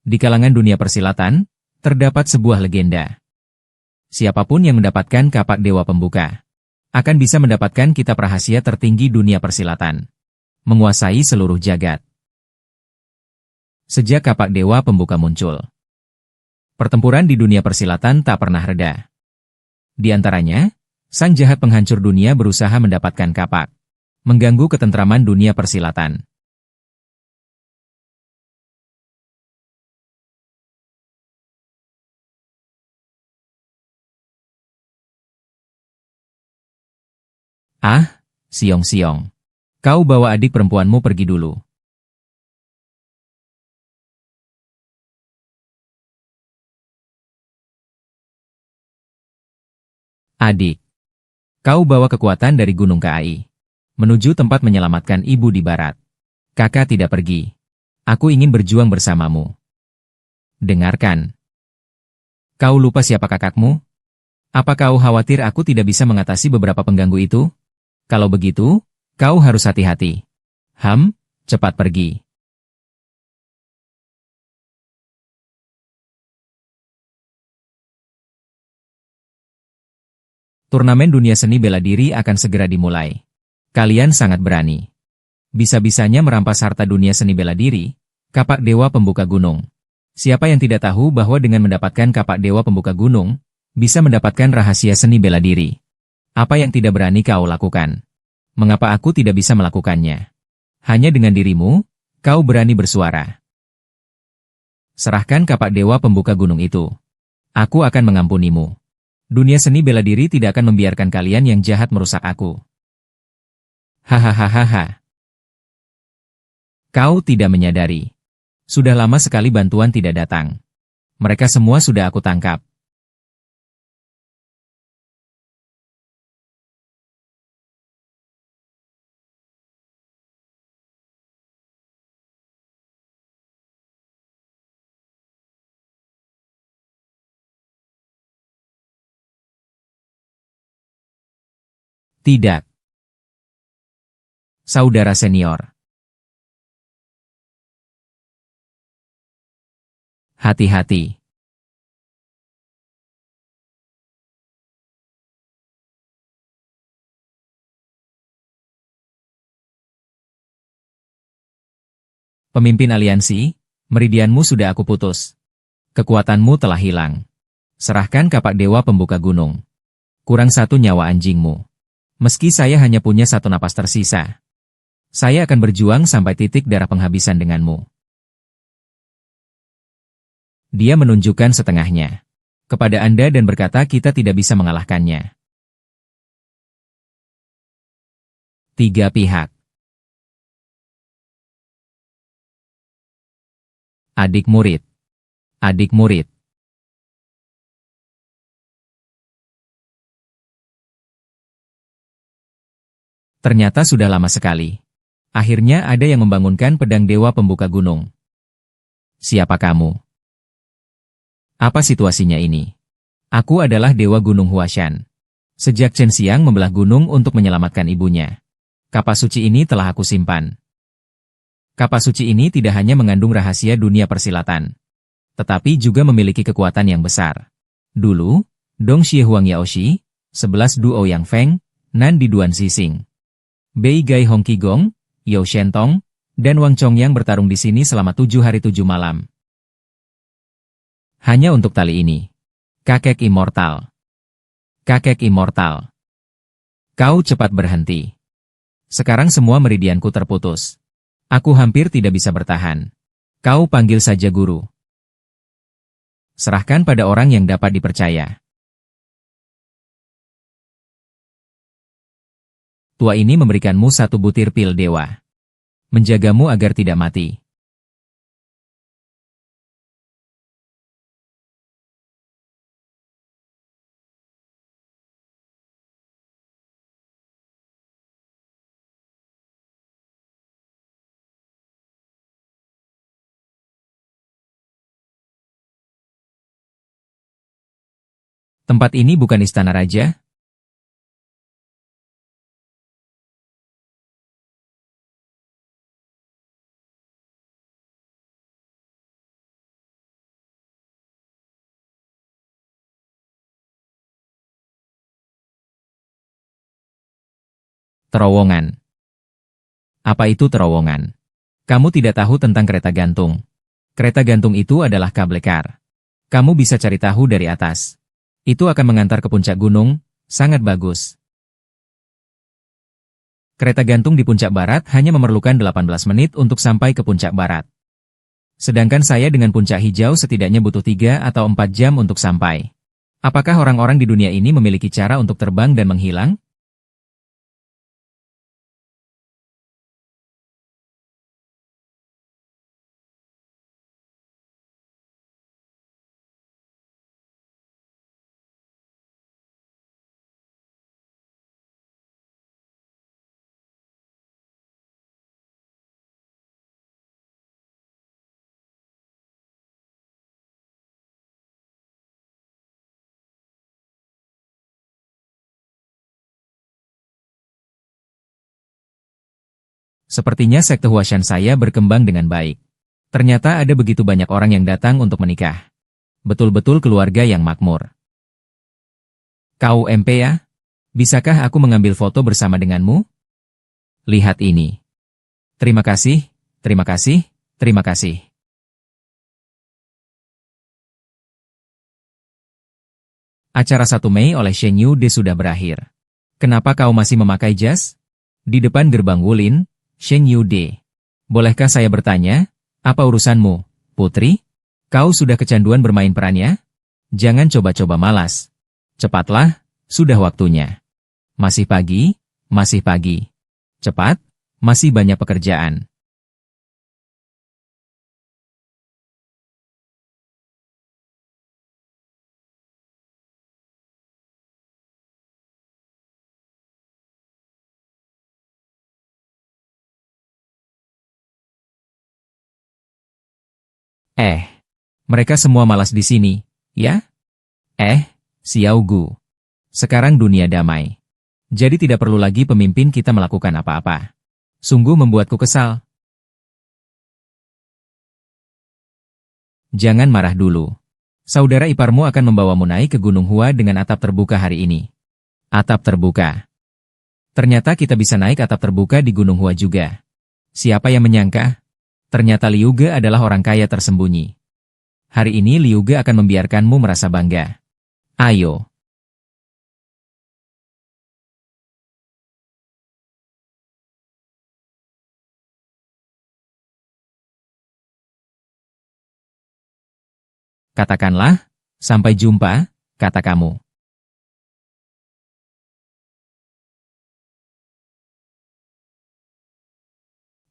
Di kalangan dunia persilatan, terdapat sebuah legenda. Siapapun yang mendapatkan kapak Dewa Pembuka, akan bisa mendapatkan kitab rahasia tertinggi dunia persilatan, menguasai seluruh jagat. Sejak kapak Dewa Pembuka muncul, pertempuran di dunia persilatan tak pernah reda. Di antaranya, sang jahat penghancur dunia berusaha mendapatkan kapak, mengganggu ketentraman dunia persilatan. Ah, Siong-Siong. Kau bawa adik perempuanmu pergi dulu. Adik, kau bawa kekuatan dari Gunung Kai, menuju tempat menyelamatkan ibu di barat. Kakak tidak pergi. Aku ingin berjuang bersamamu. Dengarkan. Kau lupa siapa kakakmu? Apa kau khawatir aku tidak bisa mengatasi beberapa pengganggu itu? Kalau begitu, kau harus hati-hati. Cepat pergi. Turnamen dunia seni bela diri akan segera dimulai. Kalian sangat berani. Bisa-bisanya merampas harta dunia seni bela diri, kapak Dewa Pembuka Gunung. Siapa yang tidak tahu bahwa dengan mendapatkan kapak Dewa Pembuka Gunung, bisa mendapatkan rahasia seni bela diri? Apa yang tidak berani kau lakukan? Mengapa aku tidak bisa melakukannya? Hanya dengan dirimu, kau berani bersuara. Serahkan kapak Dewa Pembuka Gunung itu. Aku akan mengampunimu. Dunia seni bela diri tidak akan membiarkan kalian yang jahat merusak aku. Hahaha. Kau tidak menyadari. Sudah lama sekali bantuan tidak datang. Mereka semua sudah aku tangkap. Tidak. Saudara senior. Hati-hati. Pemimpin aliansi, meridianmu sudah aku putus. Kekuatanmu telah hilang. Serahkan kapak Dewa Pembuka Gunung. Kurang satu nyawa anjingmu. Meski saya hanya punya satu napas tersisa, saya akan berjuang sampai titik darah penghabisan denganmu. Dia menunjukkan setengahnya kepada Anda dan berkata kita tidak bisa mengalahkannya. Tiga pihak. Adik murid. Adik murid. Ternyata sudah lama sekali. Akhirnya ada yang membangunkan pedang Dewa Pembuka Gunung. Siapa kamu? Apa situasinya ini? Aku adalah Dewa Gunung Huashan. Sejak Chen Xiang membelah gunung untuk menyelamatkan ibunya, kapak suci ini telah aku simpan. Kapak suci ini tidak hanya mengandung rahasia dunia persilatan, tetapi juga memiliki kekuatan yang besar. Dulu, Dong Xie Huang Yaoshi, 11 Duo Yang Feng, Nan Di Duan Xixing, Bei Gai Hong Qigong, Yao Shentong, dan Wang Chongyang bertarung di sini selama 7 hari 7 malam. Hanya untuk tali ini. Kakek immortal. Kakek immortal. Kau cepat berhenti. Sekarang semua meridianku terputus. Aku hampir tidak bisa bertahan. Kau panggil saja guru. Serahkan pada orang yang dapat dipercaya. Tua ini memberikanmu satu butir pil dewa. Menjagamu agar tidak mati. Tempat ini bukan istana raja? Terowongan. Apa itu terowongan? Kamu tidak tahu tentang kereta gantung. Kereta gantung itu adalah kabel kar. Kamu bisa cari tahu dari atas. Itu akan mengantar ke puncak gunung, sangat bagus. Kereta gantung di puncak barat hanya memerlukan 18 menit untuk sampai ke puncak barat. Sedangkan saya dengan puncak hijau setidaknya butuh 3 atau 4 jam untuk sampai. Apakah orang-orang di dunia ini memiliki cara untuk terbang dan menghilang? Sepertinya sekte Huashan saya berkembang dengan baik. Ternyata ada begitu banyak orang yang datang untuk menikah. Betul-betul keluarga yang makmur. Kau MP ya? Bisakah aku mengambil foto bersama denganmu? Lihat ini. Terima kasih, terima kasih, terima kasih. Acara 1 Mei oleh Shen Yude sudah berakhir. Kenapa kau masih memakai jas? Di depan gerbang Wulin, Shen Yude. Bolehkah saya bertanya, apa urusanmu, putri? Kau sudah kecanduan bermain perannya? Jangan coba-coba malas. Cepatlah, sudah waktunya. Masih pagi, masih pagi. Cepat, masih banyak pekerjaan. Mereka semua malas di sini, ya? Xiao Gu. Sekarang dunia damai. Jadi tidak perlu lagi pemimpin kita melakukan apa-apa. Sungguh membuatku kesal. Jangan marah dulu. Saudara iparmu akan membawamu naik ke Gunung Hua dengan atap terbuka hari ini. Atap terbuka. Ternyata kita bisa naik atap terbuka di Gunung Hua juga. Siapa yang menyangka? Ternyata Liu Ge adalah orang kaya tersembunyi. Hari ini Liu Ge akan membiarkanmu merasa bangga. Ayo. Katakanlah, sampai jumpa, kata kamu.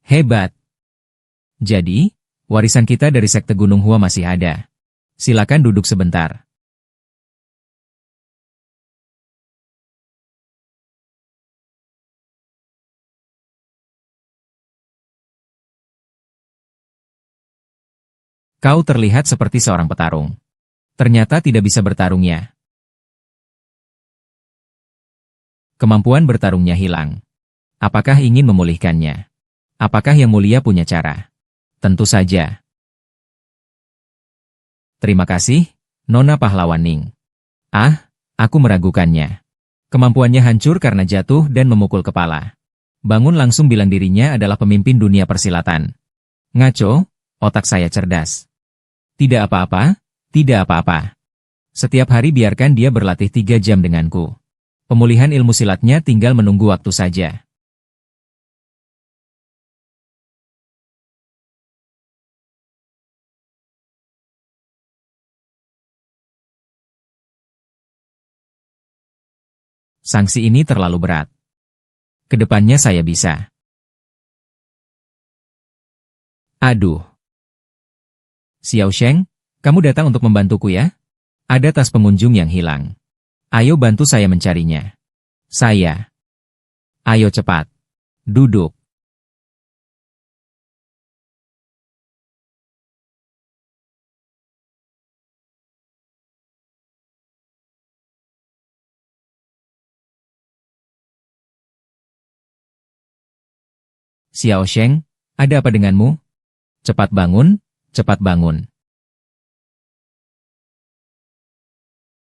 Hebat. Jadi, warisan kita dari sekte Gunung Hua masih ada. Silakan duduk sebentar. Kau terlihat seperti seorang petarung. Ternyata tidak bisa bertarungnya. Kemampuan bertarungnya hilang. Apakah ingin memulihkannya? Apakah Yang Mulia punya cara? Tentu saja. Terima kasih, Nona Pahlawan Ning. Aku meragukannya. Kemampuannya hancur karena jatuh dan memukul kepala. Bangun langsung bilang dirinya adalah pemimpin dunia persilatan. Ngaco, otak saya cerdas. Tidak apa-apa, tidak apa-apa. Setiap hari biarkan dia berlatih 3 jam denganku. Pemulihan ilmu silatnya tinggal menunggu waktu saja. Sanksi ini terlalu berat. Kedepannya saya bisa. Aduh. Xiao Sheng, kamu datang untuk membantuku ya? Ada tas pengunjung yang hilang. Ayo bantu saya mencarinya. Saya. Ayo cepat. Duduk. Xiao Sheng, ada apa denganmu? Cepat bangun, cepat bangun.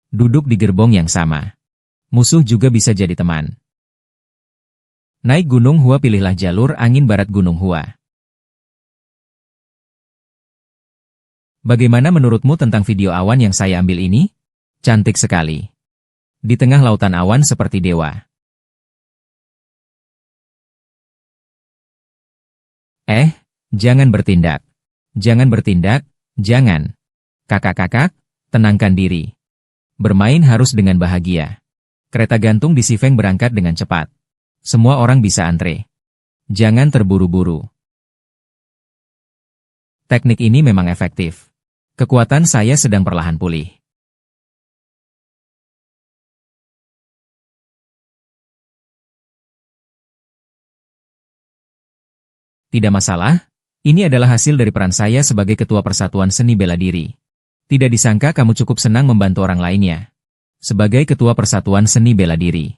Duduk di gerbong yang sama. Musuh juga bisa jadi teman. Naik Gunung Hua, pilihlah jalur angin barat Gunung Hua. Bagaimana menurutmu tentang video awan yang saya ambil ini? Cantik sekali. Di tengah lautan awan seperti dewa. Jangan bertindak. Jangan bertindak, jangan. Kakak-kakak, tenangkan diri. Bermain harus dengan bahagia. Kereta gantung di Sifeng berangkat dengan cepat. Semua orang bisa antre. Jangan terburu-buru. Teknik ini memang efektif. Kekuatan saya sedang perlahan pulih. Tidak masalah, ini adalah hasil dari peran saya sebagai Ketua Persatuan Seni Bela Diri. Tidak disangka kamu cukup senang membantu orang lainnya. Sebagai Ketua Persatuan Seni Bela Diri,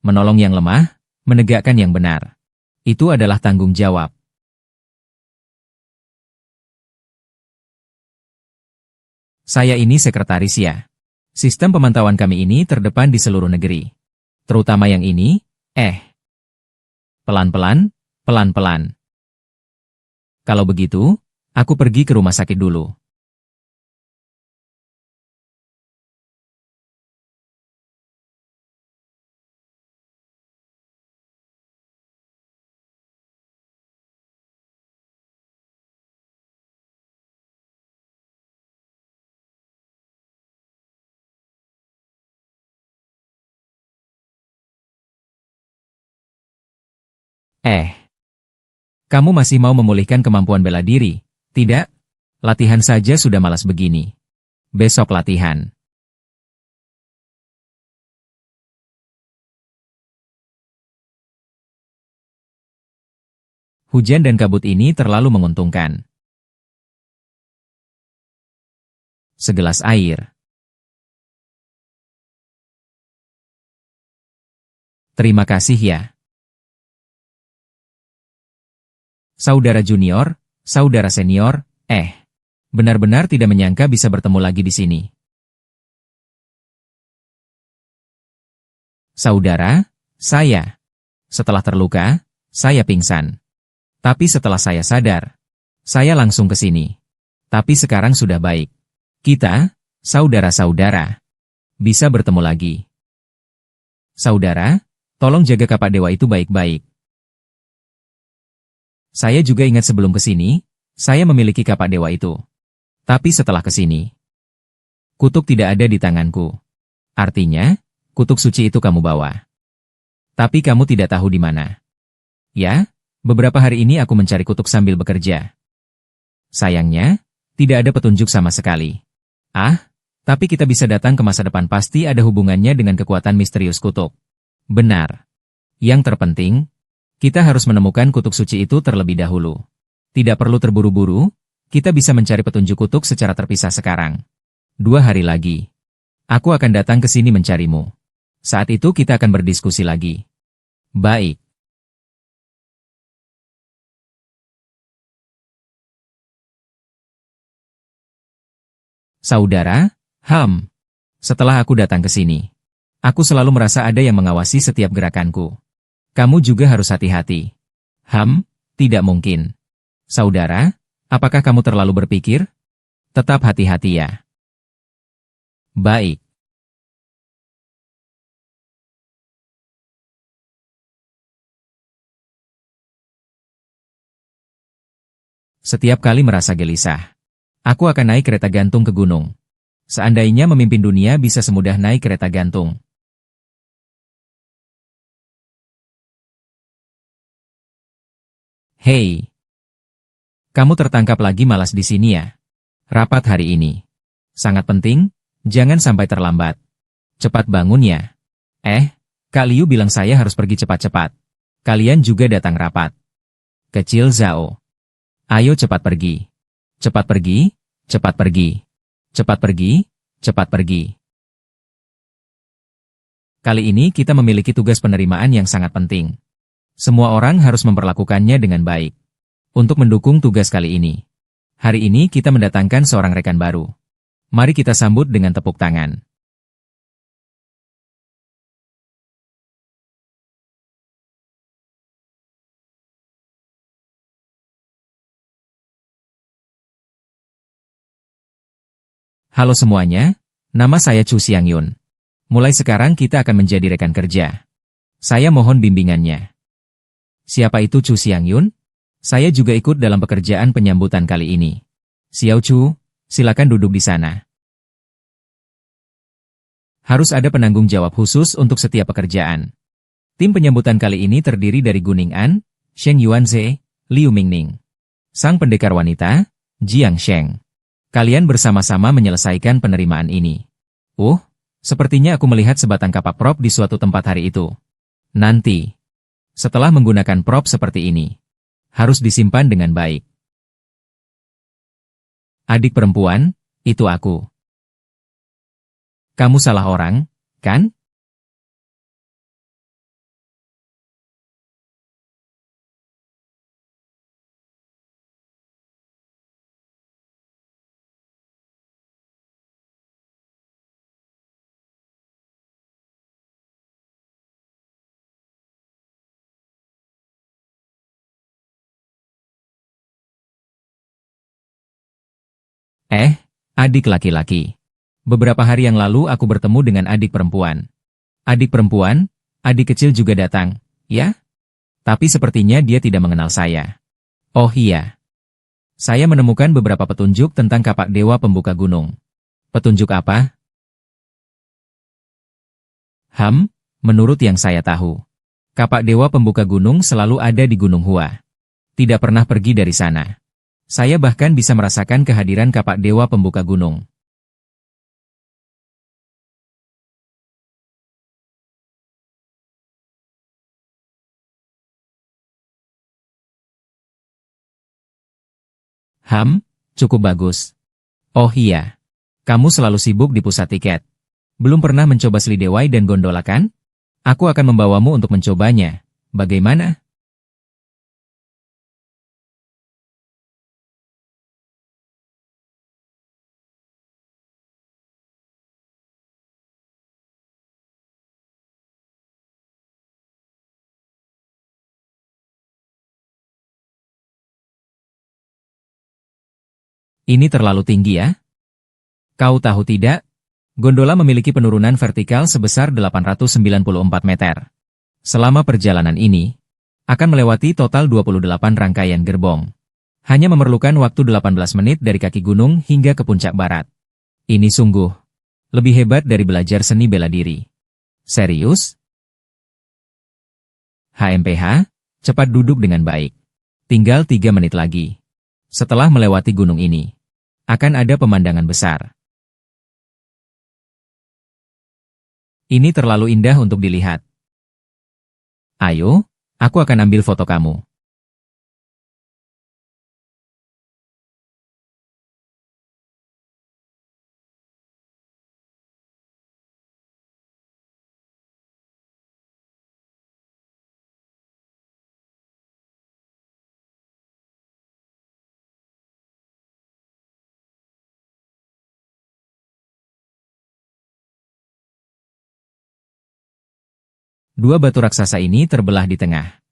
menolong yang lemah, menegakkan yang benar. Itu adalah tanggung jawab. Saya ini sekretaris ya. Sistem pemantauan kami ini terdepan di seluruh negeri. Terutama yang ini, pelan-pelan, pelan-pelan. Kalau begitu, aku pergi ke rumah sakit dulu. Kamu masih mau memulihkan kemampuan bela diri, tidak? Latihan saja sudah malas begini. Besok latihan. Hujan dan kabut ini terlalu menguntungkan. Segelas air. Terima kasih ya. Saudara junior, saudara senior, benar-benar tidak menyangka bisa bertemu lagi di sini. Saudara, setelah terluka, saya pingsan. Tapi setelah saya sadar, saya langsung ke sini. Tapi sekarang sudah baik. Kita, saudara-saudara, bisa bertemu lagi. Saudara, tolong jaga kapak dewa itu baik-baik. Saya juga ingat sebelum ke sini, saya memiliki kapak dewa itu. Tapi setelah ke sini, kutuk tidak ada di tanganku. Artinya, kutuk suci itu kamu bawa. Tapi kamu tidak tahu di mana. Ya, beberapa hari ini aku mencari kutuk sambil bekerja. Sayangnya, tidak ada petunjuk sama sekali. Tapi kita bisa datang ke masa depan, pasti ada hubungannya dengan kekuatan misterius kutuk. Benar. Yang terpenting, kita harus menemukan kutuk suci itu terlebih dahulu. Tidak perlu terburu-buru, kita bisa mencari petunjuk kutuk secara terpisah sekarang. 2 hari lagi, aku akan datang ke sini mencarimu. Saat itu kita akan berdiskusi lagi. Baik. Saudara, setelah aku datang ke sini, aku selalu merasa ada yang mengawasi setiap gerakanku. Kamu juga harus hati-hati. Tidak mungkin. Saudara, apakah kamu terlalu berpikir? Tetap hati-hati ya. Baik. Setiap kali merasa gelisah, aku akan naik kereta gantung ke gunung. Seandainya memimpin dunia bisa semudah naik kereta gantung. Hei, kamu tertangkap lagi malas di sini ya? Rapat hari ini sangat penting, jangan sampai terlambat. Cepat bangun ya. Kak Liu bilang saya harus pergi cepat-cepat. Kalian juga datang rapat. Kecil Zhao. Ayo cepat pergi. Cepat pergi, cepat pergi. Cepat pergi, cepat pergi. Kali ini kita memiliki tugas penerimaan yang sangat penting. Semua orang harus memperlakukannya dengan baik. Untuk mendukung tugas kali ini, hari ini kita mendatangkan seorang rekan baru. Mari kita sambut dengan tepuk tangan. Halo semuanya, nama saya Chu Xiangyun. Mulai sekarang kita akan menjadi rekan kerja. Saya mohon bimbingannya. Siapa itu Chu Xiangyun? Saya juga ikut dalam pekerjaan penyambutan kali ini. Xiao Chu, silakan duduk di sana. Harus ada penanggung jawab khusus untuk setiap pekerjaan. Tim penyambutan kali ini terdiri dari Guning An, Sheng Yuanze, Liu Mingning. Sang pendekar wanita, Jiang Sheng. Kalian bersama-sama menyelesaikan penerimaan ini. Sepertinya aku melihat sebatang kapak prop di suatu tempat hari itu. Nanti, setelah menggunakan prop seperti ini, harus disimpan dengan baik. Adik perempuan, itu aku. Kamu salah orang, kan? Adik laki-laki. Beberapa hari yang lalu aku bertemu dengan adik perempuan. Adik perempuan, adik kecil juga datang, ya? Tapi sepertinya dia tidak mengenal saya. Oh iya. Saya menemukan beberapa petunjuk tentang kapak dewa pembuka gunung. Petunjuk apa? Menurut yang saya tahu, kapak dewa pembuka gunung selalu ada di Gunung Hua. Tidak pernah pergi dari sana. Saya bahkan bisa merasakan kehadiran kapak dewa pembuka gunung. Cukup bagus. Oh iya, kamu selalu sibuk di pusat tiket. Belum pernah mencoba selidewai dan gondola kan? Aku akan membawamu untuk mencobanya. Bagaimana? Ini terlalu tinggi ya? Kau tahu tidak? Gondola memiliki penurunan vertikal sebesar 894 meter. Selama perjalanan ini, akan melewati total 28 rangkaian gerbong. Hanya memerlukan waktu 18 menit dari kaki gunung hingga ke puncak barat. Ini sungguh lebih hebat dari belajar seni bela diri. Serius? HMPH, cepat duduk dengan baik. Tinggal 3 menit lagi. Setelah melewati gunung ini, akan ada pemandangan besar. Ini terlalu indah untuk dilihat. Ayo, aku akan ambil foto kamu. Dua batu raksasa ini terbelah di tengah.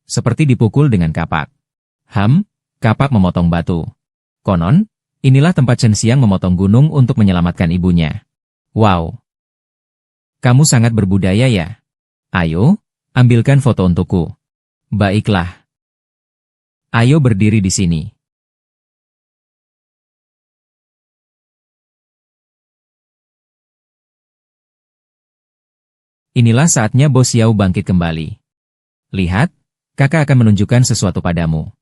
Seperti dipukul dengan kapak. Kapak memotong batu. Konon, inilah tempat Chen Xiang memotong gunung untuk menyelamatkan ibunya. Wow. Kamu sangat berbudaya ya. Ayo, ambilkan foto untukku. Baiklah. Ayo berdiri di sini. Inilah saatnya Bos Xiao bangkit kembali. Lihat, kakak akan menunjukkan sesuatu padamu.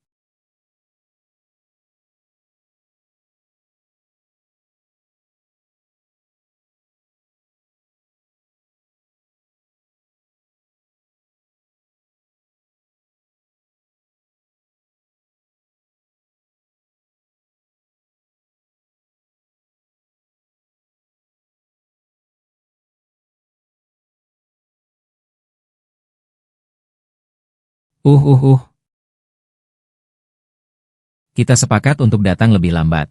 Kita sepakat untuk datang lebih lambat.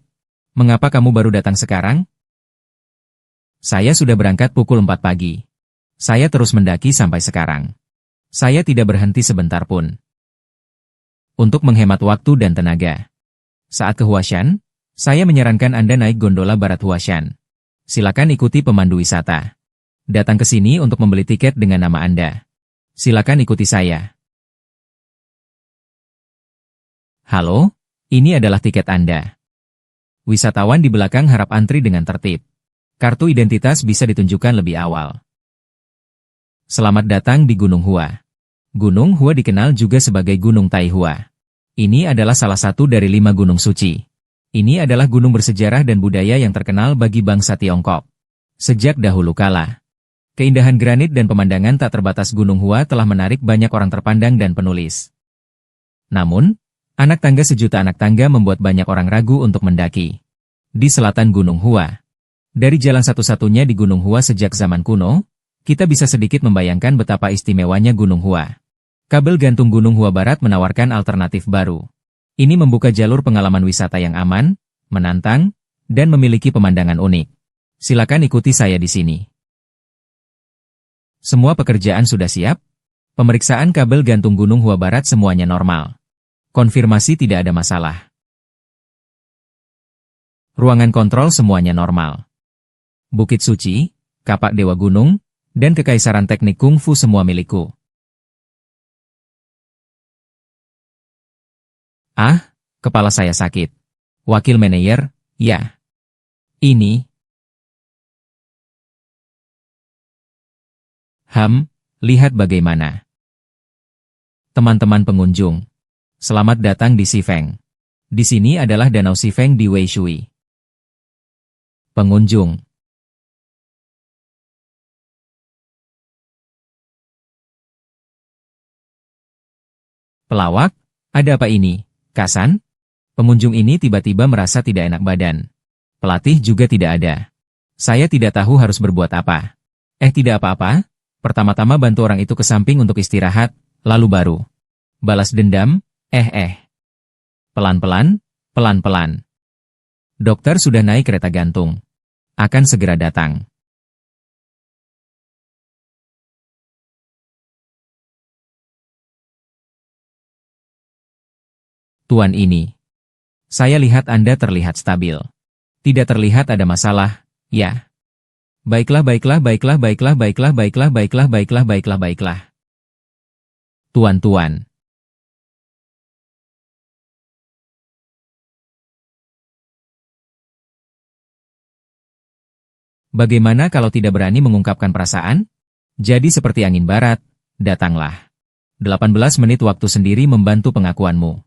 Mengapa kamu baru datang sekarang? Saya sudah berangkat pukul 4 pagi. Saya terus mendaki sampai sekarang. Saya tidak berhenti sebentar pun. Untuk menghemat waktu dan tenaga. Saat ke Huashan, saya menyarankan Anda naik gondola Barat Huashan. Silakan ikuti pemandu wisata. Datang ke sini untuk membeli tiket dengan nama Anda. Silakan ikuti saya. Halo, ini adalah tiket Anda. Wisatawan di belakang harap antri dengan tertib. Kartu identitas bisa ditunjukkan lebih awal. Selamat datang di Gunung Hua. Gunung Hua dikenal juga sebagai Gunung Taihua. Ini adalah salah satu dari 5 gunung suci. Ini adalah gunung bersejarah dan budaya yang terkenal bagi bangsa Tiongkok. Sejak dahulu kala, keindahan granit dan pemandangan tak terbatas Gunung Hua telah menarik banyak orang terpandang dan penulis. Namun, anak tangga sejuta anak tangga membuat banyak orang ragu untuk mendaki. Di selatan Gunung Hua, dari jalan satu-satunya di Gunung Hua sejak zaman kuno, kita bisa sedikit membayangkan betapa istimewanya Gunung Hua. Kabel gantung Gunung Hua Barat menawarkan alternatif baru. Ini membuka jalur pengalaman wisata yang aman, menantang, dan memiliki pemandangan unik. Silakan ikuti saya di sini. Semua pekerjaan sudah siap? Pemeriksaan kabel gantung Gunung Hua Barat semuanya normal. Konfirmasi tidak ada masalah. Ruangan kontrol semuanya normal. Bukit Suci, Kapak Dewa Gunung, dan Kekaisaran Teknik Kung Fu semua milikku. Ah, kepala saya sakit. Wakil manajer, ya. Ini. Lihat bagaimana. Teman-teman pengunjung. Selamat datang di Xifeng. Di sini adalah Danau Xifeng di Weishui. Pengunjung. Pelawak, ada apa ini, Kasan? Pengunjung ini tiba-tiba merasa tidak enak badan. Pelatih juga tidak ada. Saya tidak tahu harus berbuat apa. Tidak apa-apa. Pertama-tama bantu orang itu ke samping untuk istirahat, lalu baru balas dendam. Pelan-pelan, pelan-pelan. Dokter sudah naik kereta gantung. Akan segera datang. Tuan ini. Saya lihat Anda terlihat stabil. Tidak terlihat ada masalah, ya. Baiklah. Tuan. Bagaimana kalau tidak berani mengungkapkan perasaan? Jadi seperti angin barat, datanglah. 18 menit waktu sendiri membantu pengakuanmu.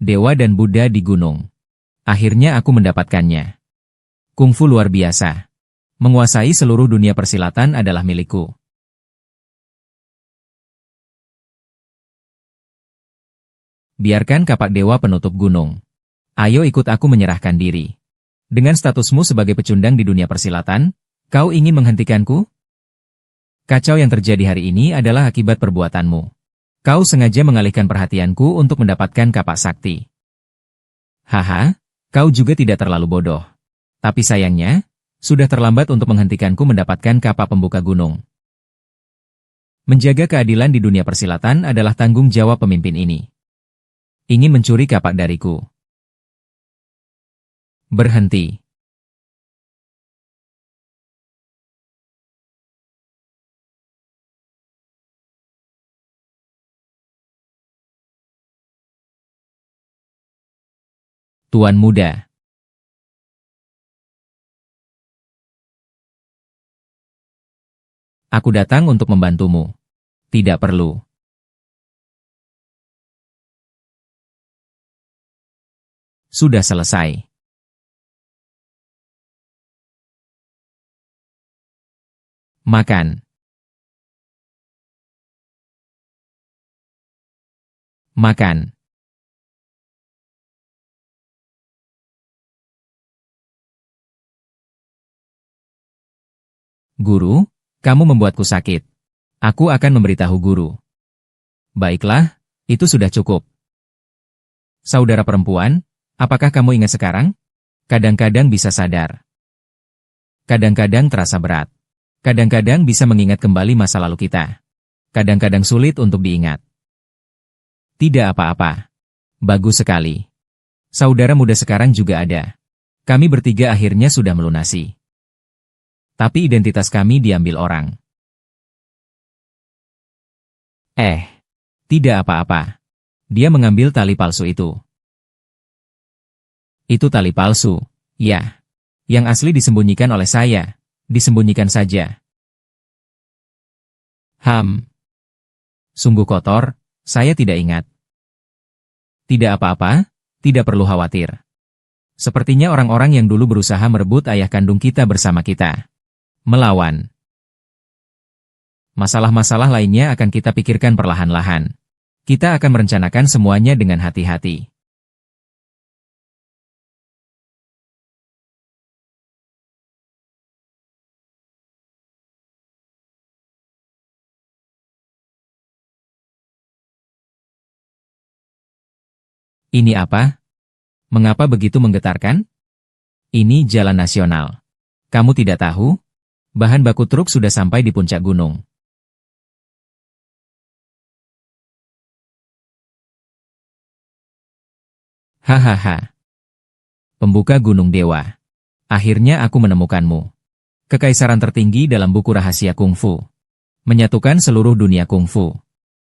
Dewa dan Buddha di gunung. Akhirnya aku mendapatkannya. Kungfu luar biasa. Menguasai seluruh dunia persilatan adalah milikku. Biarkan kapak dewa penutup gunung. Ayo ikut aku menyerahkan diri. Dengan statusmu sebagai pecundang di dunia persilatan, kau ingin menghentikanku? Kacau yang terjadi hari ini adalah akibat perbuatanmu. Kau sengaja mengalihkan perhatianku untuk mendapatkan kapak sakti. Haha, kau juga tidak terlalu bodoh. Tapi sayangnya, sudah terlambat untuk menghentikanku mendapatkan kapak pembuka gunung. Menjaga keadilan di dunia persilatan adalah tanggung jawab pemimpin ini. Ingin mencuri kapak dariku. Berhenti. Tuan muda. Aku datang untuk membantumu. Tidak perlu. Sudah selesai. Makan. Makan. Guru, kamu membuatku sakit. Aku akan memberitahu guru. Baiklah, itu sudah cukup. Saudara perempuan, apakah kamu ingat sekarang? Kadang-kadang bisa sadar. Kadang-kadang terasa berat. Kadang-kadang bisa mengingat kembali masa lalu kita. Kadang-kadang sulit untuk diingat. Tidak apa-apa. Bagus sekali. Saudara muda sekarang juga ada. Kami bertiga akhirnya sudah melunasi. Tapi identitas kami diambil orang. Tidak apa-apa. Dia mengambil tali palsu itu. Itu tali palsu, ya. Yang asli disembunyikan oleh saya. Disembunyikan saja. Sungguh kotor, saya tidak ingat. Tidak apa-apa, tidak perlu khawatir. Sepertinya orang-orang yang dulu berusaha merebut ayah kandung kita bersama kita. Melawan. Masalah-masalah lainnya akan kita pikirkan perlahan-lahan. Kita akan merencanakan semuanya dengan hati-hati. Ini apa? Mengapa begitu menggetarkan? Ini jalan nasional. Kamu tidak tahu? Bahan baku truk sudah sampai di puncak gunung. Hahaha. Pembuka Gunung Dewa. Akhirnya aku menemukanmu. Kekaisaran tertinggi dalam buku rahasia kungfu. Menyatukan seluruh dunia kungfu.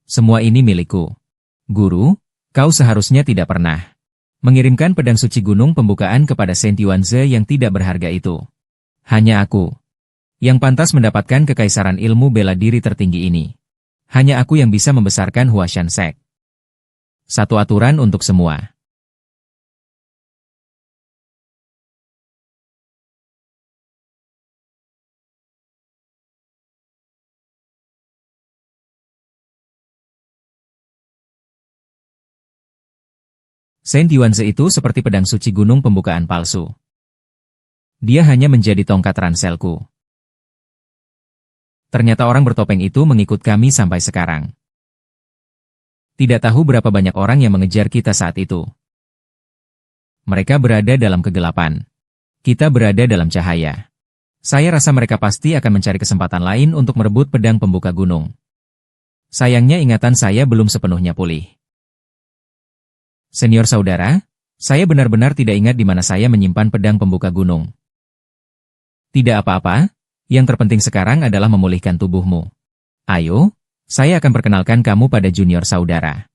Semua ini milikku. Guru, kau seharusnya tidak pernah mengirimkan pedang suci gunung pembukaan kepada Saint Yuanze yang tidak berharga itu. Hanya aku yang pantas mendapatkan kekaisaran ilmu bela diri tertinggi ini. Hanya aku yang bisa membesarkan Huashan Sek. Satu aturan untuk semua. Saint Yuanze itu seperti pedang suci gunung pembukaan palsu. Dia hanya menjadi tongkat ranselku. Ternyata orang bertopeng itu mengikut kami sampai sekarang. Tidak tahu berapa banyak orang yang mengejar kita saat itu. Mereka berada dalam kegelapan. Kita berada dalam cahaya. Saya rasa mereka pasti akan mencari kesempatan lain untuk merebut pedang pembuka gunung. Sayangnya ingatan saya belum sepenuhnya pulih. Senior saudara, saya benar-benar tidak ingat di mana saya menyimpan pedang pembuka gunung. Tidak apa-apa, yang terpenting sekarang adalah memulihkan tubuhmu. Ayo, saya akan perkenalkan kamu pada junior saudara.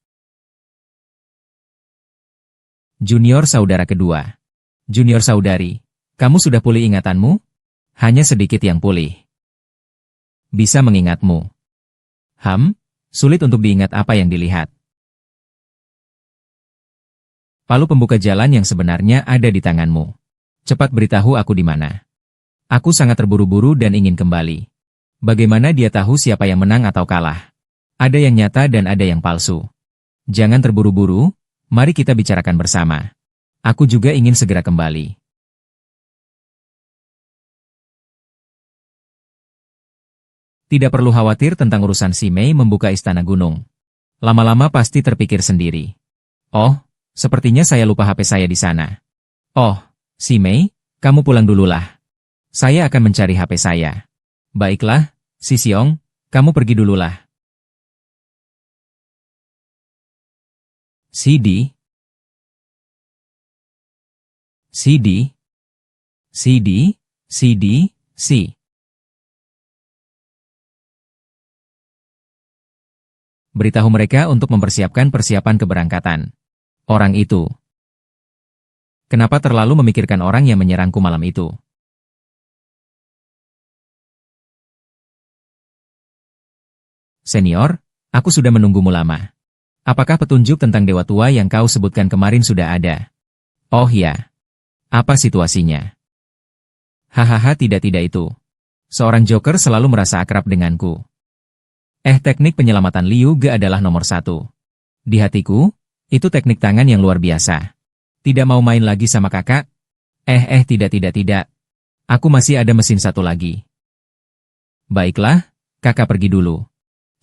Junior saudara kedua. Junior saudari, kamu sudah pulih ingatanmu? Hanya sedikit yang pulih. Bisa mengingatmu. Sulit untuk diingat apa yang dilihat. Palu pembuka jalan yang sebenarnya ada di tanganmu. Cepat beritahu aku di mana. Aku sangat terburu-buru dan ingin kembali. Bagaimana dia tahu siapa yang menang atau kalah? Ada yang nyata dan ada yang palsu. Jangan terburu-buru, mari kita bicarakan bersama. Aku juga ingin segera kembali. Tidak perlu khawatir tentang urusan si Mei membuka istana gunung. Lama-lama pasti terpikir sendiri. Oh, sepertinya saya lupa HP saya di sana. Oh, si Mei, kamu pulang dululah. Saya akan mencari HP saya. Baiklah, si Xiong, kamu pergi dululah. CD. Beritahu mereka untuk mempersiapkan persiapan keberangkatan. Orang itu. Kenapa terlalu memikirkan orang yang menyerangku malam itu? Senior, aku sudah menunggumu lama. Apakah petunjuk tentang Dewa Tua yang kau sebutkan kemarin sudah ada? Oh ya. Apa situasinya? Hahaha, tidak itu. Seorang joker selalu merasa akrab denganku. Teknik penyelamatan Liu Ge adalah nomor 1. Di hatiku, itu teknik tangan yang luar biasa. Tidak mau main lagi sama kakak? Tidak. Aku masih ada mesin satu lagi. Baiklah, kakak pergi dulu.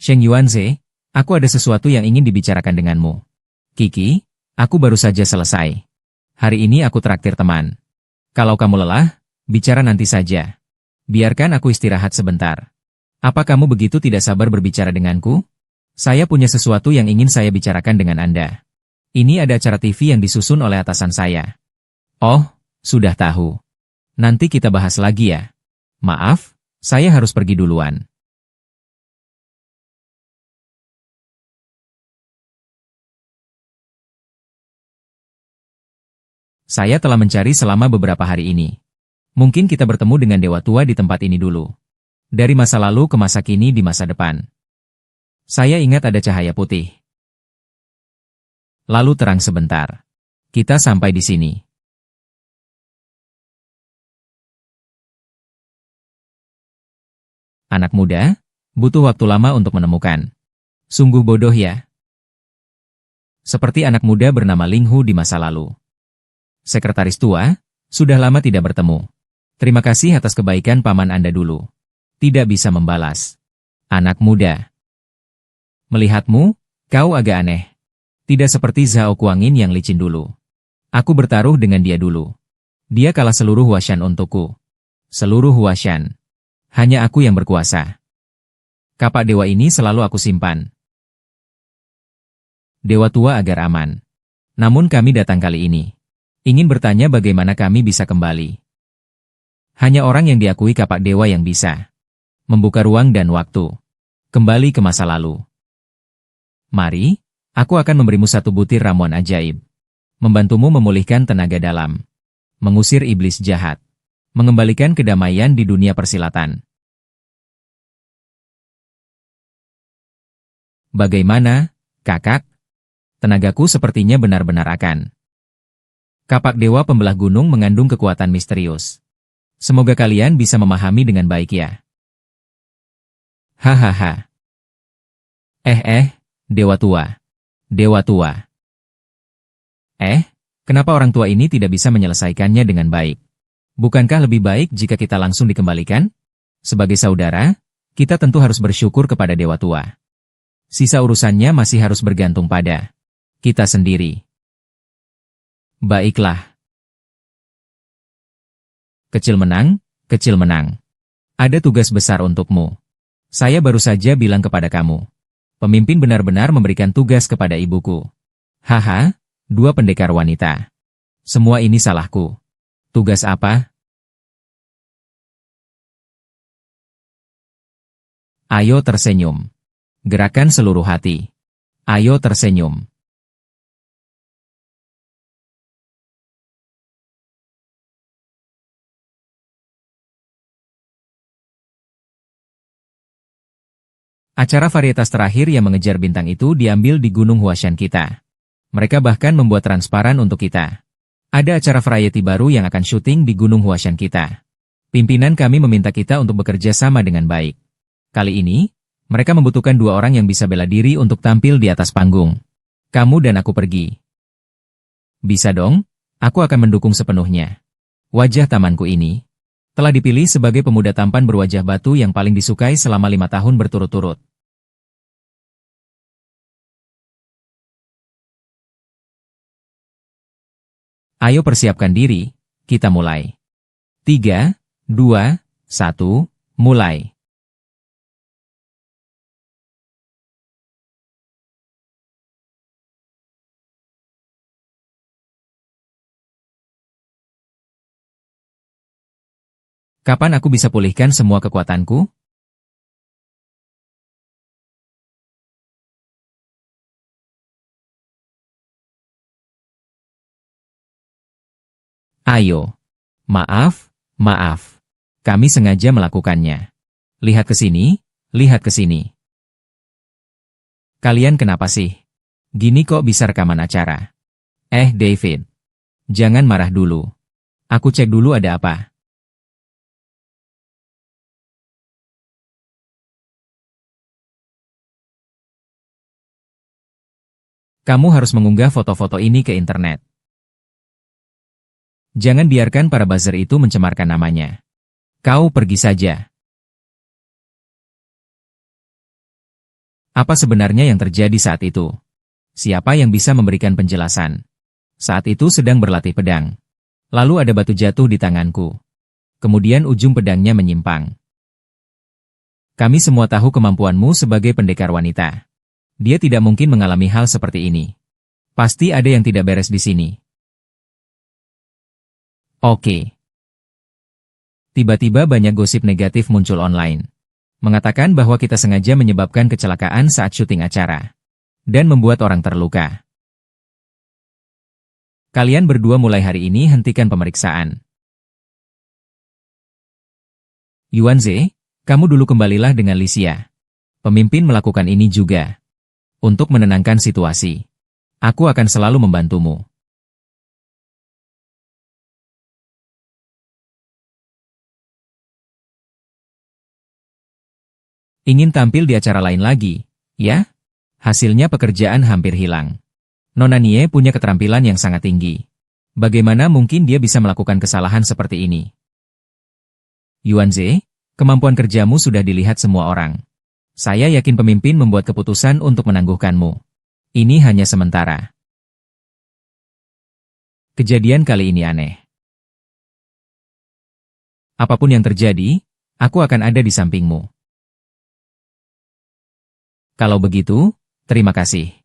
Sheng Yuanze, aku ada sesuatu yang ingin dibicarakan denganmu. Kiki, aku baru saja selesai. Hari ini aku traktir teman. Kalau kamu lelah, bicara nanti saja. Biarkan aku istirahat sebentar. Apa kamu begitu tidak sabar berbicara denganku? Saya punya sesuatu yang ingin saya bicarakan dengan Anda. Ini ada acara TV yang disusun oleh atasan saya. Oh, sudah tahu. Nanti kita bahas lagi ya. Maaf, saya harus pergi duluan. Saya telah mencari selama beberapa hari ini. Mungkin kita bertemu dengan Dewa Tua di tempat ini dulu. Dari masa lalu ke masa kini di masa depan. Saya ingat ada cahaya putih. Lalu terang sebentar. Kita sampai di sini. Anak muda, butuh waktu lama untuk menemukan. Sungguh bodoh ya. Seperti anak muda bernama Ling Hu di masa lalu. Sekretaris tua, sudah lama tidak bertemu. Terima kasih atas kebaikan paman Anda dulu. Tidak bisa membalas. Anak muda. Melihatmu, kau agak aneh. Tidak seperti Zhao Kuangin yang licin dulu. Aku bertaruh dengan dia dulu. Dia kalah seluruh Huashan untukku. Seluruh Huashan. Hanya aku yang berkuasa. Kapak dewa ini selalu aku simpan. Dewa tua agar aman. Namun kami datang kali ini. Ingin bertanya bagaimana kami bisa kembali. Hanya orang yang diakui kapak dewa yang bisa. Membuka ruang dan waktu. Kembali ke masa lalu. Mari, aku akan memberimu satu butir ramuan ajaib. Membantumu memulihkan tenaga dalam. Mengusir iblis jahat. Mengembalikan kedamaian di dunia persilatan. Bagaimana, kakak? Tenagaku sepertinya benar-benar akan. Kapak dewa pembelah gunung mengandung kekuatan misterius. Semoga kalian bisa memahami dengan baik ya. Hahaha. Dewa tua. Dewa tua. Kenapa orang tua ini tidak bisa menyelesaikannya dengan baik? Bukankah lebih baik jika kita langsung dikembalikan? Sebagai saudara, kita tentu harus bersyukur kepada dewa tua. Sisa urusannya masih harus bergantung pada kita sendiri. Baiklah. Kecil menang, kecil menang. Ada tugas besar untukmu. Saya baru saja bilang kepada kamu. Pemimpin benar-benar memberikan tugas kepada ibuku. Haha, 2 pendekar wanita. Semua ini salahku. Tugas apa? Ayo tersenyum. Gerakan seluruh hati. Ayo tersenyum. Acara varietas terakhir yang mengejar bintang itu diambil di Gunung Huashan kita. Mereka bahkan membuat transparan untuk kita. Ada acara variety baru yang akan syuting di Gunung Huashan kita. Pimpinan kami meminta kita untuk bekerja sama dengan baik. Kali ini, mereka membutuhkan 2 orang yang bisa bela diri untuk tampil di atas panggung. Kamu dan aku pergi. Bisa dong, aku akan mendukung sepenuhnya. Wajah tamanku ini telah dipilih sebagai pemuda tampan berwajah batu yang paling disukai selama 5 tahun berturut-turut. Ayo persiapkan diri, kita mulai. 3, 2, 1, mulai. Kapan aku bisa pulihkan semua kekuatanku? Ayo. Maaf. Kami sengaja melakukannya. Lihat ke sini, lihat ke sini. Kalian kenapa sih? Gini kok bisa rekaman acara? David. Jangan marah dulu. Aku cek dulu ada apa. Kamu harus mengunggah foto-foto ini ke internet. Jangan biarkan para buzzer itu mencemarkan namanya. Kau pergi saja. Apa sebenarnya yang terjadi saat itu? Siapa yang bisa memberikan penjelasan? Saat itu sedang berlatih pedang. Lalu ada batu jatuh di tanganku. Kemudian ujung pedangnya menyimpang. Kami semua tahu kemampuanmu sebagai pendekar wanita. Dia tidak mungkin mengalami hal seperti ini. Pasti ada yang tidak beres di sini. Oke. Tiba-tiba banyak gosip negatif muncul online. Mengatakan bahwa kita sengaja menyebabkan kecelakaan saat syuting acara. Dan membuat orang terluka. Kalian berdua mulai hari ini hentikan pemeriksaan. Yuanze, kamu dulu kembalilah dengan Licia. Pemimpin melakukan ini juga. Untuk menenangkan situasi. Aku akan selalu membantumu. Ingin tampil di acara lain lagi, ya? Hasilnya pekerjaan hampir hilang. Nona Nie punya keterampilan yang sangat tinggi. Bagaimana mungkin dia bisa melakukan kesalahan seperti ini? Yuanze, kemampuan kerjamu sudah dilihat semua orang. Saya yakin pemimpin membuat keputusan untuk menangguhkanmu. Ini hanya sementara. Kejadian kali ini aneh. Apapun yang terjadi, aku akan ada di sampingmu. Kalau begitu, terima kasih.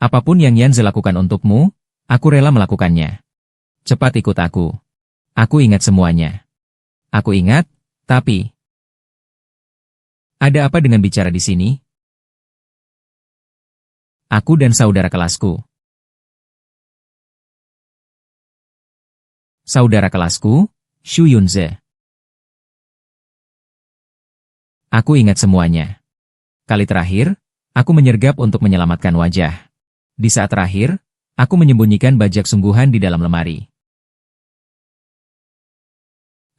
Apapun yang Yanze lakukan untukmu, aku rela melakukannya. Cepat ikut aku. Aku ingat semuanya. Aku ingat, tapi... Ada apa dengan bicara di sini? Aku dan saudara kelasku. Saudara kelasku, Xu Yunze. Aku ingat semuanya. Kali terakhir, aku menyergap untuk menyelamatkan wajah. Di saat terakhir, aku menyembunyikan bajak sungguhan di dalam lemari.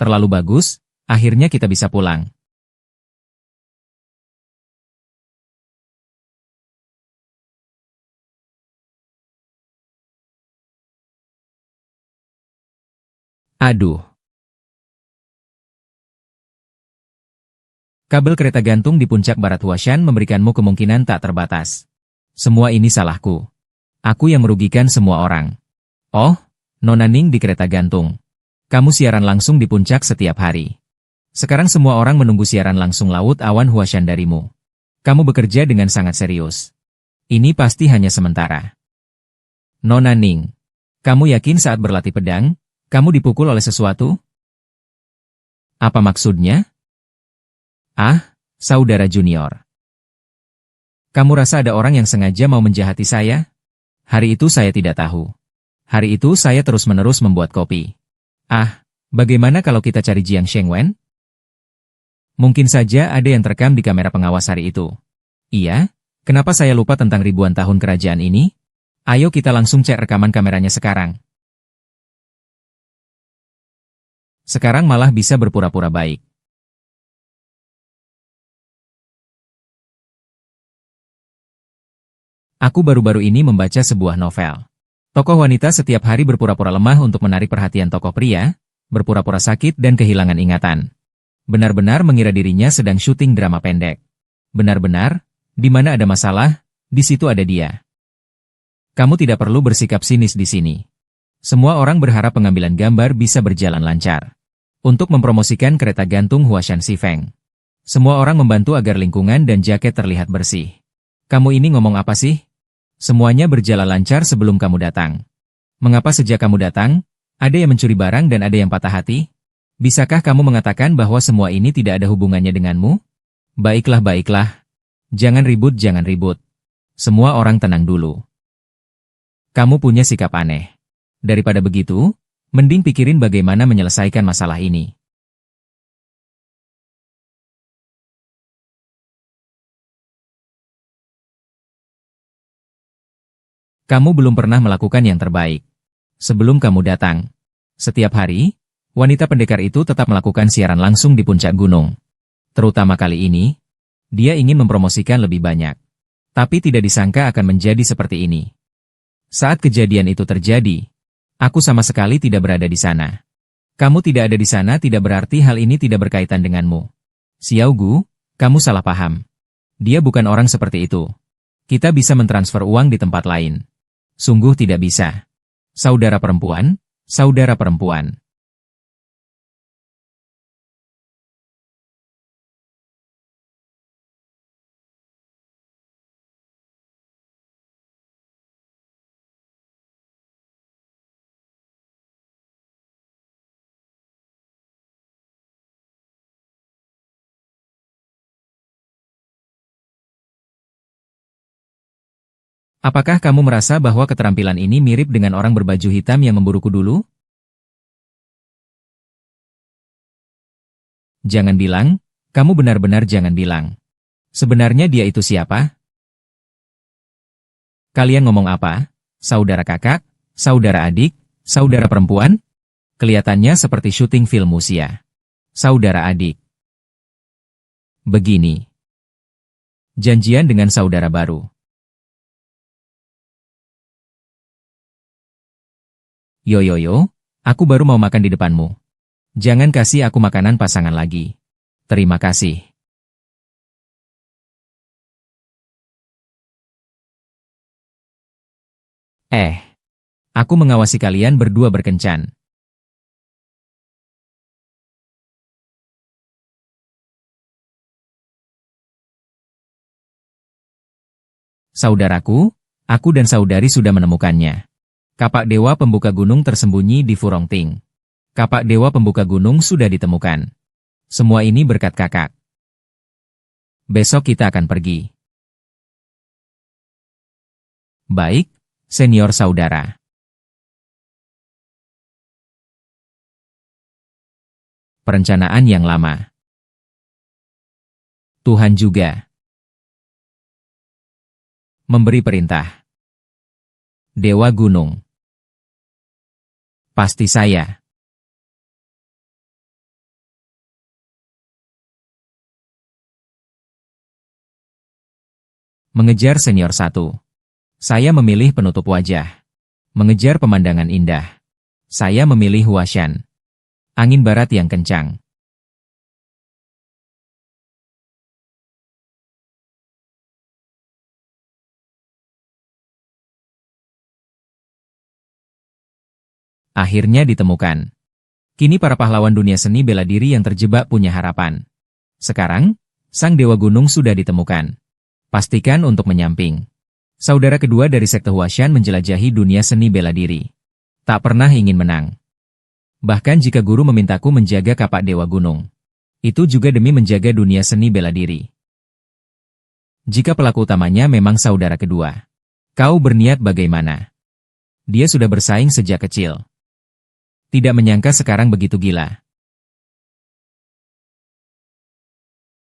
Terlalu bagus, akhirnya kita bisa pulang. Aduh. Kabel kereta gantung di puncak barat Huashan memberikanmu kemungkinan tak terbatas. Semua ini salahku. Aku yang merugikan semua orang. Oh, Nona Ning di kereta gantung. Kamu siaran langsung di puncak setiap hari. Sekarang semua orang menunggu siaran langsung laut awan Huashan darimu. Kamu bekerja dengan sangat serius. Ini pasti hanya sementara. Nona Ning, kamu yakin saat berlatih pedang, kamu dipukul oleh sesuatu? Apa maksudnya? Ah, saudara junior. Kamu rasa ada orang yang sengaja mau menjahati saya? Hari itu saya tidak tahu. Hari itu saya terus-menerus membuat kopi. Ah, bagaimana kalau kita cari Jiang Shengwen? Mungkin saja ada yang terekam di kamera pengawas hari itu. Iya, kenapa saya lupa tentang ribuan tahun kerajaan ini? Ayo kita langsung cek rekaman kameranya sekarang. Sekarang malah bisa berpura-pura baik. Aku baru-baru ini membaca sebuah novel. Tokoh wanita setiap hari berpura-pura lemah untuk menarik perhatian tokoh pria, berpura-pura sakit dan kehilangan ingatan. Benar-benar mengira dirinya sedang syuting drama pendek. Benar-benar, di mana ada masalah, di situ ada dia. Kamu tidak perlu bersikap sinis di sini. Semua orang berharap pengambilan gambar bisa berjalan lancar. Untuk mempromosikan kereta gantung Huashan Sifeng. Semua orang membantu agar lingkungan dan jaket terlihat bersih. Kamu ini ngomong apa sih? Semuanya berjalan lancar sebelum kamu datang. Mengapa sejak kamu datang, ada yang mencuri barang dan ada yang patah hati? Bisakah kamu mengatakan bahwa semua ini tidak ada hubungannya denganmu? Baiklah, baiklah. Jangan ribut, jangan ribut. Semua orang tenang dulu. Kamu punya sikap aneh. Daripada begitu, mending pikirin bagaimana menyelesaikan masalah ini. Kamu belum pernah melakukan yang terbaik. Sebelum kamu datang, setiap hari, wanita pendekar itu tetap melakukan siaran langsung di puncak gunung. Terutama kali ini, dia ingin mempromosikan lebih banyak. Tapi tidak disangka akan menjadi seperti ini. Saat kejadian itu terjadi, aku sama sekali tidak berada di sana. Kamu tidak ada di sana tidak berarti hal ini tidak berkaitan denganmu. Xiao Gu, kamu salah paham. Dia bukan orang seperti itu. Kita bisa mentransfer uang di tempat lain. Sungguh tidak bisa. Saudara perempuan, saudara perempuan. Apakah kamu merasa bahwa keterampilan ini mirip dengan orang berbaju hitam yang memburuku dulu? Jangan bilang, kamu benar-benar jangan bilang. Sebenarnya dia itu siapa? Kalian ngomong apa? Saudara kakak? Saudara adik? Saudara perempuan? Kelihatannya seperti syuting film usia. Saudara adik. Begini. Janjian dengan saudara baru. Yo yo yo, aku baru mau makan di depanmu. Jangan kasih aku makanan pasangan lagi. Terima kasih. Aku mengawasi kalian berdua berkencan. Saudaraku, aku dan saudari sudah menemukannya. Kapak Dewa Pembuka Gunung tersembunyi di Furongting. Kapak Dewa Pembuka Gunung sudah ditemukan. Semua ini berkat kakak. Besok kita akan pergi. Baik, senior saudara. Perencanaan yang lama. Tuhan juga memberi perintah. Dewa Gunung. Pasti saya. Mengejar senior satu. Saya memilih penutup wajah. Mengejar pemandangan indah. Saya memilih Huashan. Angin barat yang kencang. Akhirnya ditemukan. Kini para pahlawan dunia seni bela diri yang terjebak punya harapan. Sekarang, sang Dewa Gunung sudah ditemukan. Pastikan untuk menyamping. Saudara kedua dari sekte Huashan menjelajahi dunia seni bela diri. Tak pernah ingin menang. Bahkan jika guru memintaku menjaga kapak Dewa Gunung. Itu juga demi menjaga dunia seni bela diri. Jika pelaku utamanya memang saudara kedua. Kau berniat bagaimana? Dia sudah bersaing sejak kecil. Tidak menyangka sekarang begitu gila.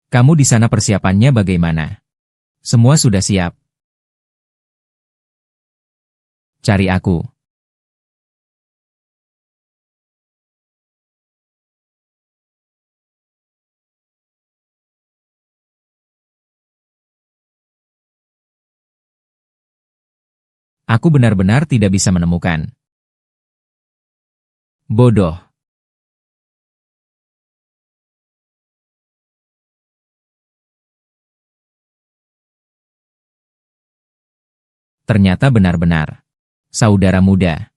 Kamu di sana persiapannya bagaimana? Semua sudah siap. Cari aku. Aku benar-benar tidak bisa menemukan. Bodoh. Ternyata benar-benar. Saudara muda.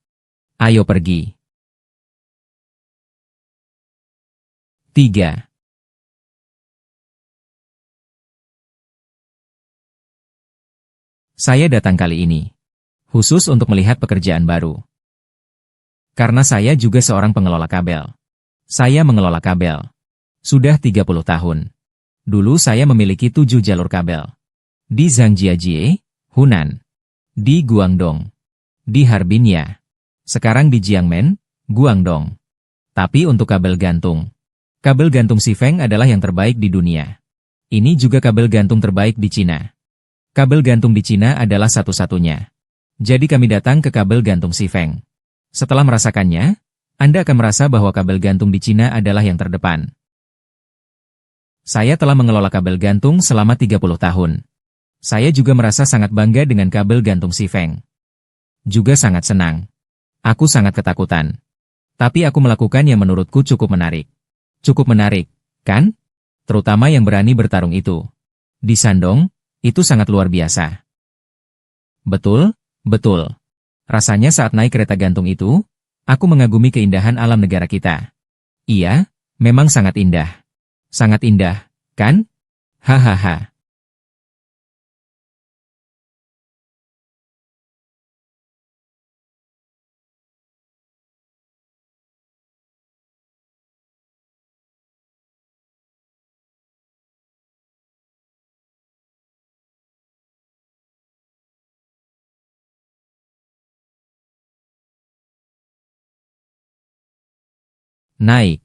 Ayo pergi. 3. Saya datang kali ini. Khusus untuk melihat pekerjaan baru. Karena saya juga seorang pengelola kabel. Saya mengelola kabel. Sudah 30 tahun. Dulu saya memiliki 7 jalur kabel. Di Zhangjiajie, Hunan. Di Guangdong. Di Harbin. Sekarang di Jiangmen, Guangdong. Tapi untuk kabel gantung Sifeng adalah yang terbaik di dunia. Ini juga kabel gantung terbaik di Cina. Kabel gantung di Cina adalah satu-satunya. Jadi kami datang ke kabel gantung Sifeng. Setelah merasakannya, Anda akan merasa bahwa kabel gantung di Cina adalah yang terdepan. Saya telah mengelola kabel gantung selama 30 tahun. Saya juga merasa sangat bangga dengan kabel gantung Sifeng. Juga sangat senang. Aku sangat ketakutan. Tapi aku melakukan yang menurutku cukup menarik. Cukup menarik, kan? Terutama yang berani bertarung itu. Di Shandong, itu sangat luar biasa. Betul, betul. Rasanya saat naik kereta gantung itu, aku mengagumi keindahan alam negara kita. Iya, memang sangat indah. Sangat indah, kan? Hahaha. Naik.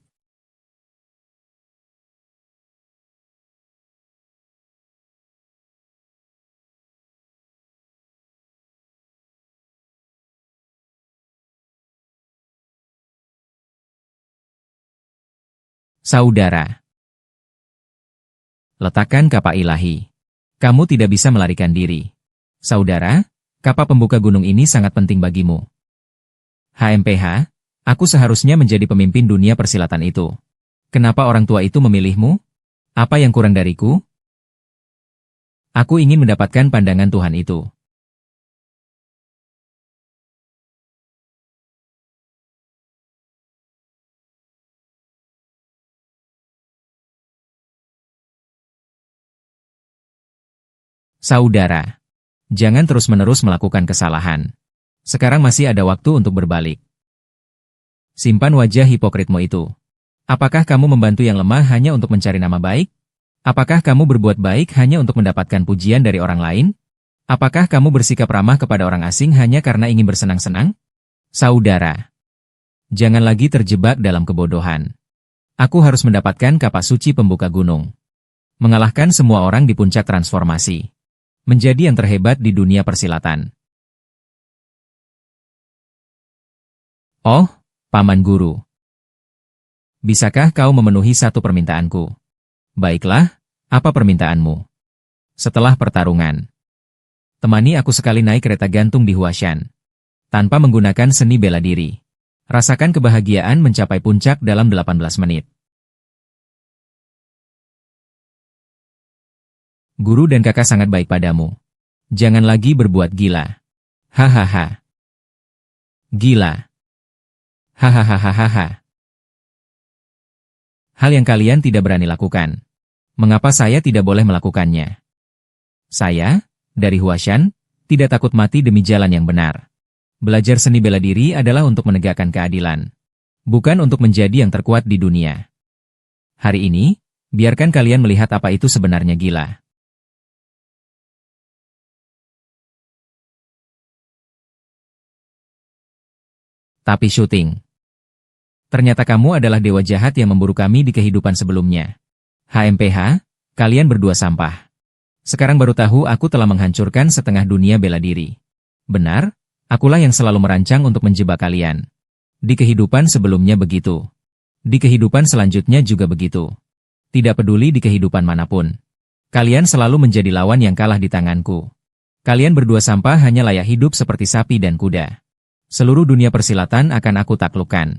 Saudara. Letakkan kapak ilahi. Kamu tidak bisa melarikan diri. Saudara, kapak pembuka gunung ini sangat penting bagimu. HMPH, aku seharusnya menjadi pemimpin dunia persilatan itu. Kenapa orang tua itu memilihmu? Apa yang kurang dariku? Aku ingin mendapatkan pandangan Tuhan itu. Saudara, jangan terus-menerus melakukan kesalahan. Sekarang masih ada waktu untuk berbalik. Simpan wajah hipokritmu itu. Apakah kamu membantu yang lemah hanya untuk mencari nama baik? Apakah kamu berbuat baik hanya untuk mendapatkan pujian dari orang lain? Apakah kamu bersikap ramah kepada orang asing hanya karena ingin bersenang-senang? Saudara, jangan lagi terjebak dalam kebodohan. Aku harus mendapatkan kapak suci pembuka gunung. Mengalahkan semua orang di puncak transformasi. Menjadi yang terhebat di dunia persilatan. Oh, Paman Guru. Bisakah kau memenuhi satu permintaanku? Baiklah, apa permintaanmu? Setelah pertarungan, temani aku sekali naik kereta gantung di Huashan. Tanpa menggunakan seni bela diri. Rasakan kebahagiaan mencapai puncak dalam 18 menit. Guru dan kakak sangat baik padamu. Jangan lagi berbuat gila. Hahaha. Gila. Hahaha. Hal yang kalian tidak berani lakukan. Mengapa saya tidak boleh melakukannya? Saya, dari Huashan, tidak takut mati demi jalan yang benar. Belajar seni bela diri adalah untuk menegakkan keadilan. Bukan untuk menjadi yang terkuat di dunia. Hari ini, biarkan kalian melihat apa itu sebenarnya gila. Tapi syuting. Ternyata kamu adalah dewa jahat yang memburu kami di kehidupan sebelumnya. HMPH, kalian berdua sampah. Sekarang baru tahu aku telah menghancurkan setengah dunia bela diri. Benar, akulah yang selalu merancang untuk menjebak kalian. Di kehidupan sebelumnya begitu. Di kehidupan selanjutnya juga begitu. Tidak peduli di kehidupan manapun. Kalian selalu menjadi lawan yang kalah di tanganku. Kalian berdua sampah hanya layak hidup seperti sapi dan kuda. Seluruh dunia persilatan akan aku taklukkan.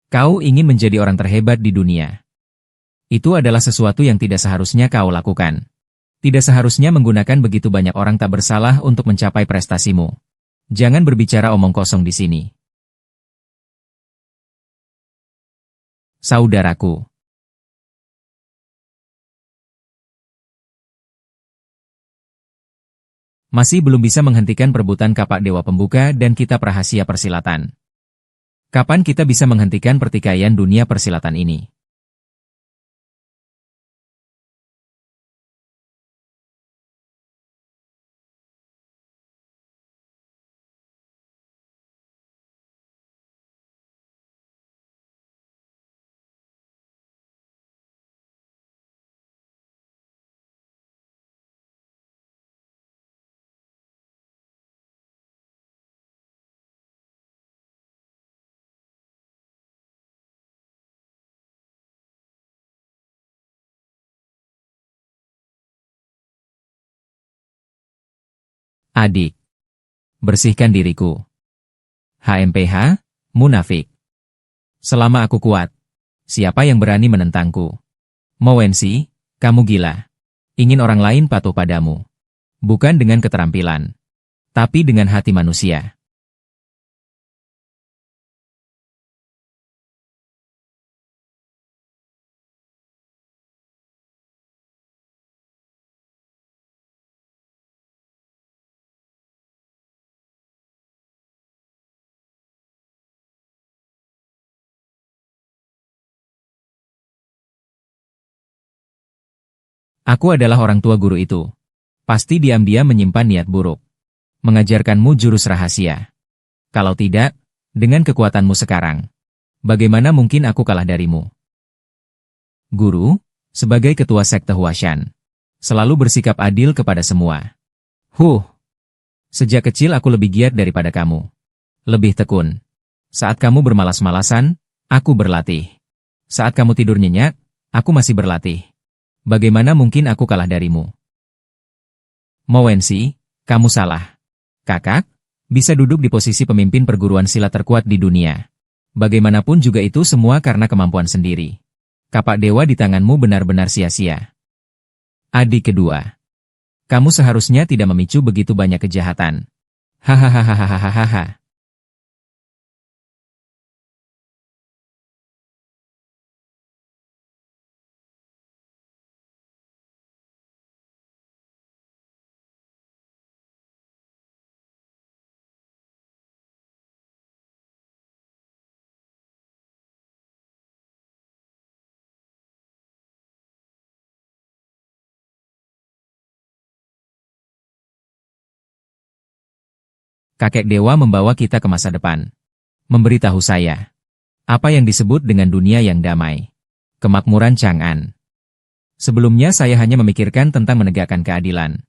Kau ingin menjadi orang terhebat di dunia. Itu adalah sesuatu yang tidak seharusnya kau lakukan. Tidak seharusnya menggunakan begitu banyak orang tak bersalah untuk mencapai prestasimu. Jangan berbicara omong kosong di sini. Saudaraku. Masih belum bisa menghentikan perebutan kapak Dewa Pembuka dan kitab rahasia persilatan. Kapan kita bisa menghentikan pertikaian dunia persilatan ini? Adik. Bersihkan diriku. HMPH, munafik. Selama aku kuat, siapa yang berani menentangku? Mowensi, kamu gila. Ingin orang lain patuh padamu. Bukan dengan keterampilan, tapi dengan hati manusia. Aku adalah orang tua guru itu. Pasti diam-diam menyimpan niat buruk. Mengajarkanmu jurus rahasia. Kalau tidak, dengan kekuatanmu sekarang, Bagaimana mungkin aku kalah darimu? Guru, sebagai ketua sekte Huashan, selalu bersikap adil kepada semua. Sejak kecil aku lebih giat daripada kamu. Lebih tekun. Saat kamu bermalas-malasan, aku berlatih. Saat kamu tidur nyenyak, aku masih berlatih. Bagaimana mungkin aku kalah darimu? Mo Wensi, kamu salah. Kakak, bisa duduk di posisi pemimpin perguruan silat terkuat di dunia. Bagaimanapun juga itu semua karena kemampuan sendiri. Kapak dewa di tanganmu benar-benar sia-sia. Adik kedua. Kamu seharusnya tidak memicu begitu banyak kejahatan. Hahaha. Kakek dewa membawa kita ke masa depan. Memberitahu saya. Apa yang disebut dengan dunia yang damai. Kemakmuran Chang'an. Sebelumnya saya hanya memikirkan tentang menegakkan keadilan.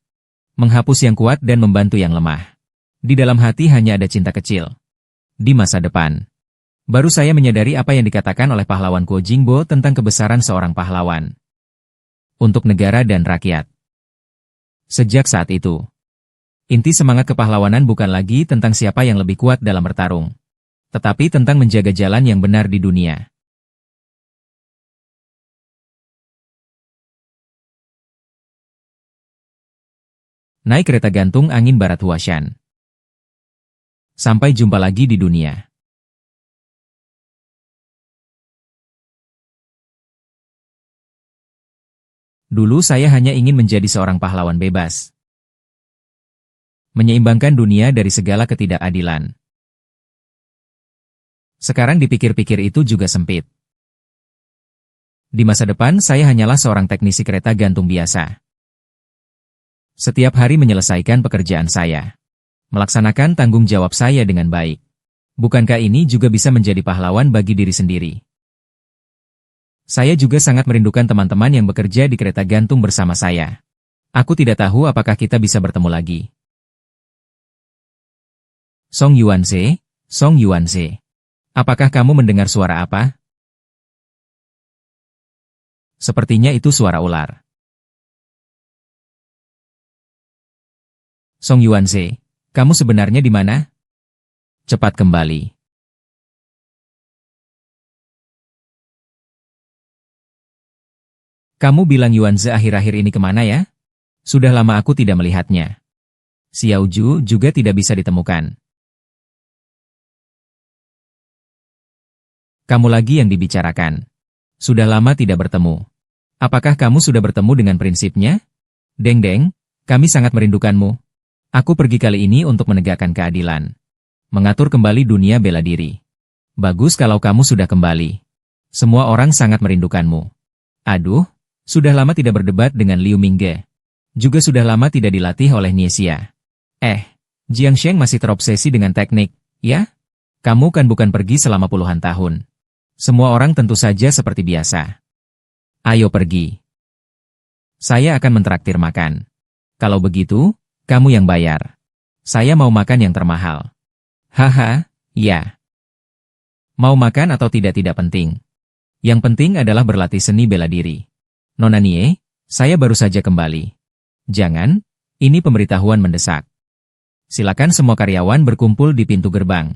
Menghapus yang kuat dan membantu yang lemah. Di dalam hati hanya ada cinta kecil. Di masa depan. Baru saya menyadari apa yang dikatakan oleh pahlawan Guo Jingbo tentang kebesaran seorang pahlawan. Untuk negara dan rakyat. Sejak saat itu. Inti semangat kepahlawanan bukan lagi tentang siapa yang lebih kuat dalam bertarung. Tetapi tentang menjaga jalan yang benar di dunia. Naik kereta gantung angin Barat Huashan. Sampai jumpa lagi di dunia. Dulu saya hanya ingin menjadi seorang pahlawan bebas. Menyeimbangkan dunia dari segala ketidakadilan. Sekarang dipikir-pikir itu juga sempit. Di masa depan saya hanyalah seorang teknisi kereta gantung biasa. Setiap hari menyelesaikan pekerjaan saya. Melaksanakan tanggung jawab saya dengan baik. Bukankah ini juga bisa menjadi pahlawan bagi diri sendiri? Saya juga sangat merindukan teman-teman yang bekerja di kereta gantung bersama saya. Aku tidak tahu apakah kita bisa bertemu lagi. Song Yuanze. Apakah kamu mendengar suara apa? Sepertinya itu suara ular. Song Yuanze, kamu sebenarnya di mana? Cepat kembali. Kamu bilang Yuanze akhir-akhir ini kemana ya? Sudah lama aku tidak melihatnya. Xiao Ju juga tidak bisa ditemukan. Kamu lagi yang dibicarakan. Sudah lama tidak bertemu. Apakah kamu sudah bertemu dengan prinsipnya? Deng, kami sangat merindukanmu. Aku pergi kali ini untuk menegakkan keadilan. Mengatur kembali dunia bela diri. Bagus kalau kamu sudah kembali. Semua orang sangat merindukanmu. Aduh, sudah lama tidak berdebat dengan Liu Mingge. Juga sudah lama tidak dilatih oleh Niesia. Jiang Sheng masih terobsesi dengan teknik, ya? Kamu kan bukan pergi selama puluhan tahun. Semua orang tentu saja seperti biasa. Ayo pergi. Saya akan mentraktir makan. Kalau begitu, kamu yang bayar. Saya mau makan yang termahal. Haha, ya. Mau makan atau tidak penting. Yang penting adalah berlatih seni bela diri. Nona Nie, saya baru saja kembali. Jangan, ini pemberitahuan mendesak. Silakan semua karyawan berkumpul di pintu gerbang.